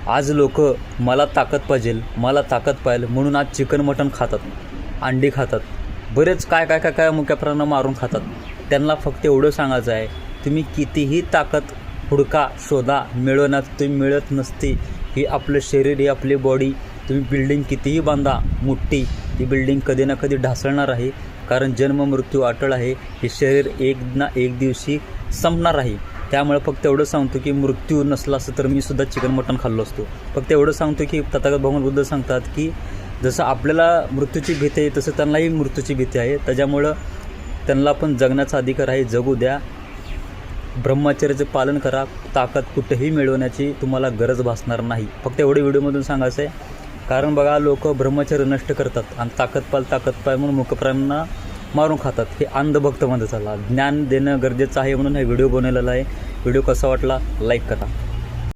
आज लोक मला ताकद पाहिजे म्हणून आज चिकन मटण खातात, अंडी खातात, बरेच काय मुक्या प्राण्यांना मारून खातात. त्यांना फक्त एवढं सांगायचं आहे, तुम्ही कितीही ताकद हुडका शोधा, तुम्ही मिळत नसते. ही आपलं शरीर, ही आपली बॉडी, तुम्ही बिल्डिंग कितीही बांधा मोठी, ती बिल्डिंग कधी ना कधी ढासळणार आहे. कारण जन्म मृत्यू अटळ आहे. हे शरीर एक ना एक दिवशी संपणार आहे. त्यामुळे फक्त एवढं सांगतो की मृत्यू नसला असतं तर मी सुद्धा चिकन मटण खाल्लो असतो. फक्त एवढं सांगतो की तथागत भगवान बुद्ध सांगतात की जसं आपल्याला मृत्यूची भीती आहे तसं त्यांनाही मृत्यूची भीती आहे. त्याच्यामुळं त्यांना पण जगण्याचा अधिकार आहे, जगू द्या. ब्रह्मचर्याचे पालन करा. ताकद कुठेही मिळवण्याची तुम्हाला गरज भासणार नाही. फक्त एवढे व्हिडिओमधून सांगायचं आहे. कारण बघा, लोक ब्रह्मचर्य नष्ट करतात आणि ताकद पाल म्हणून मुकप्राण्यांना मारून खातात. हे अंधभक्त म्हणतात. ज्ञान देणं गरजेचं आहे म्हणून हा व्हिडिओ बनवलेला आहे. व्हिडिओ कसा वाटला लाईक करा.